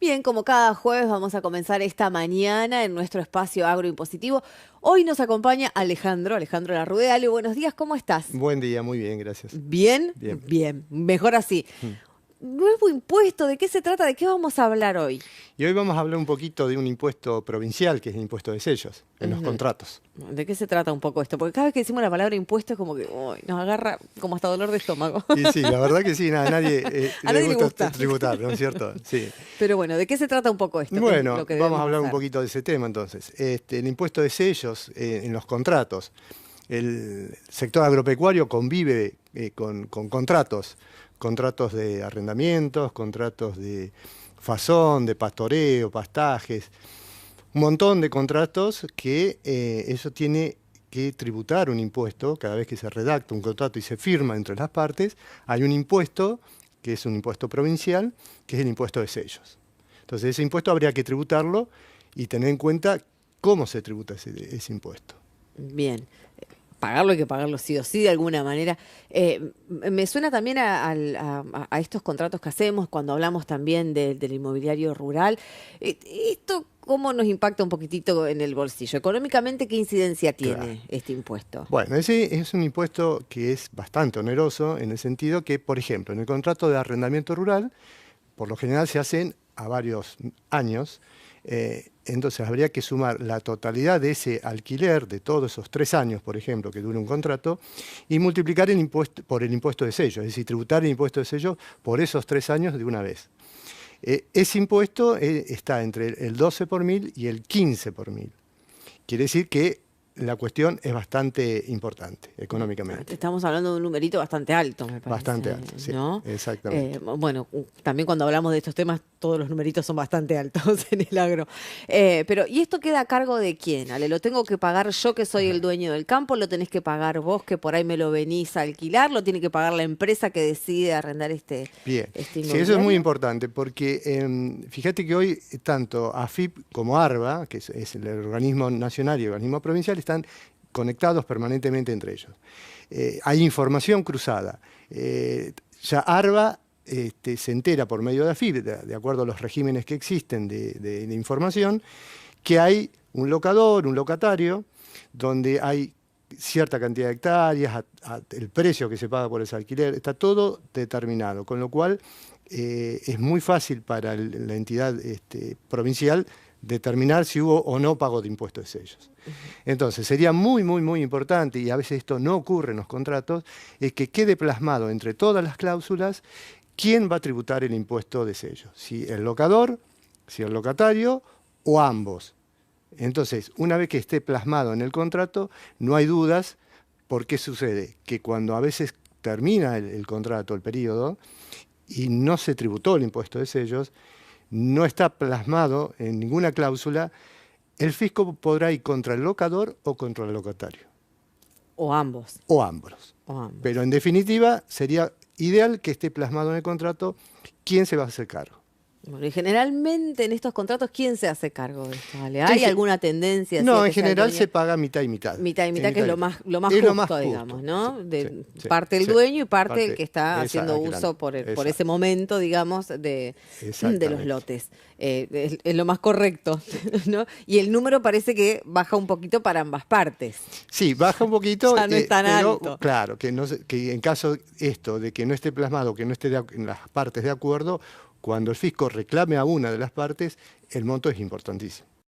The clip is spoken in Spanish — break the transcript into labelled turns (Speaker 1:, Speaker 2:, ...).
Speaker 1: Bien, como cada jueves vamos a comenzar esta mañana en nuestro espacio agroimpositivo. Hoy nos acompaña Alejandro Larrude. Ale, buenos días, ¿cómo estás?
Speaker 2: Buen día, muy bien, gracias.
Speaker 1: ¿Bien?
Speaker 2: Bien.
Speaker 1: Bien, mejor así.
Speaker 2: Mm.
Speaker 1: Nuevo impuesto, ¿de qué se trata? ¿De qué vamos a hablar hoy?
Speaker 2: Y hoy vamos a hablar un poquito de un impuesto provincial, que es el impuesto de sellos, en los
Speaker 1: Ujú.
Speaker 2: contratos.
Speaker 1: ¿De qué se trata un poco esto? Porque cada vez que decimos la palabra impuesto es como que uy, nos agarra como hasta dolor de estómago.
Speaker 2: Y sí, la verdad que sí, a nadie,
Speaker 1: A nadie le gusta.
Speaker 2: tributar, ¿no es cierto? Sí.
Speaker 1: Pero bueno, ¿de qué se trata un poco esto? ¿Qué es
Speaker 2: Bueno,
Speaker 1: lo que
Speaker 2: vamos
Speaker 1: debemos
Speaker 2: a hablar un
Speaker 1: hacer?
Speaker 2: poquito de ese tema entonces. El impuesto de sellos en los contratos. El sector agropecuario convive con contratos de arrendamientos, contratos de fazón, de pastoreo, pastajes, un montón de contratos que eso tiene que tributar un impuesto. Cada vez que se redacta un contrato y se firma entre las partes, hay un impuesto que es un impuesto provincial, que es el impuesto de sellos. Entonces ese impuesto habría que tributarlo y tener en cuenta cómo se tributa ese impuesto.
Speaker 1: Bien, pagarlo hay que pagarlo sí o sí de alguna manera. Me suena también a estos contratos que hacemos cuando hablamos también del inmobiliario rural. ¿Esto cómo nos impacta un poquitito en el bolsillo? Económicamente, ¿qué incidencia
Speaker 2: Claro.
Speaker 1: tiene este impuesto?
Speaker 2: Bueno, ese es un impuesto que es bastante oneroso en el sentido que, por ejemplo, en el contrato de arrendamiento rural, por lo general se hacen a varios años, entonces habría que sumar la totalidad de ese alquiler de todos esos 3 años, por ejemplo, que dura un contrato, y multiplicar el impuesto por el impuesto de sello, es decir, tributar el impuesto de sello por esos 3 años de una vez. Ese impuesto está entre el 12 por mil y el 15 por mil. Quiere decir que la cuestión es bastante importante económicamente.
Speaker 1: Estamos hablando de un numerito bastante alto, me parece,
Speaker 2: Bastante alto, sí,
Speaker 1: ¿no?
Speaker 2: exactamente.
Speaker 1: Bueno, también cuando hablamos de estos temas, todos los numeritos son bastante altos en el agro. Pero, ¿y esto queda a cargo de quién, Ale? ¿Lo tengo que pagar yo, que soy el dueño del campo? ¿Lo tenés que pagar vos, que por ahí me lo venís a alquilar? ¿Lo tiene que pagar la empresa que decide arrendar este
Speaker 2: Bien, sí, eso es
Speaker 1: inmobiliario?
Speaker 2: muy importante porque fíjate que hoy tanto AFIP como ARBA, que es el organismo nacional y el organismo provincial, están conectados permanentemente entre ellos. Hay información cruzada. Ya ARBA se entera por medio de AFIP, de acuerdo a los regímenes que existen de información, que hay un locador, un locatario, donde hay cierta cantidad de hectáreas, el precio que se paga por ese alquiler, está todo determinado, con lo cual es muy fácil para la entidad provincial determinar si hubo o no pago de impuestos de sellos. Entonces, sería muy importante, y a veces esto no ocurre en los contratos, es que quede plasmado entre todas las cláusulas quién va a tributar el impuesto de sellos, si el locador, si el locatario o ambos. Entonces, una vez que esté plasmado en el contrato, no hay dudas. ¿Por qué sucede? Que cuando a veces termina el contrato, el periodo, y no se tributó el impuesto de sellos, no está plasmado en ninguna cláusula, el fisco podrá ir contra el locador o contra el locatario.
Speaker 1: O ambos.
Speaker 2: O ambos.
Speaker 1: O ambos.
Speaker 2: Pero en definitiva, sería ideal que esté plasmado en el contrato quién se va a hacer cargo.
Speaker 1: Bueno, y generalmente en estos contratos, ¿quién se hace cargo de esto, Ale? ¿Hay alguna tendencia?
Speaker 2: No,
Speaker 1: hacia
Speaker 2: en
Speaker 1: que sea el
Speaker 2: general
Speaker 1: dueño?
Speaker 2: se paga mitad y mitad.
Speaker 1: Mitad y mitad, que es lo más
Speaker 2: Es lo
Speaker 1: justo,
Speaker 2: más
Speaker 1: digamos,
Speaker 2: justo.
Speaker 1: ¿no?
Speaker 2: Sí,
Speaker 1: Parte el
Speaker 2: sí,
Speaker 1: dueño y parte
Speaker 2: parte
Speaker 1: el que está haciendo
Speaker 2: alquilando.
Speaker 1: uso por ese
Speaker 2: Exacto.
Speaker 1: momento, digamos, de los
Speaker 2: Exactamente.
Speaker 1: lotes. Es lo más correcto, ¿no? Y el número parece que baja un poquito para ambas partes.
Speaker 2: Sí, baja un poquito,
Speaker 1: Ya no es tan
Speaker 2: pero
Speaker 1: alto.
Speaker 2: claro, que en caso esto de que no esté plasmado, que no esté en las partes de acuerdo, cuando el fisco reclame a una de las partes, el monto es importantísimo.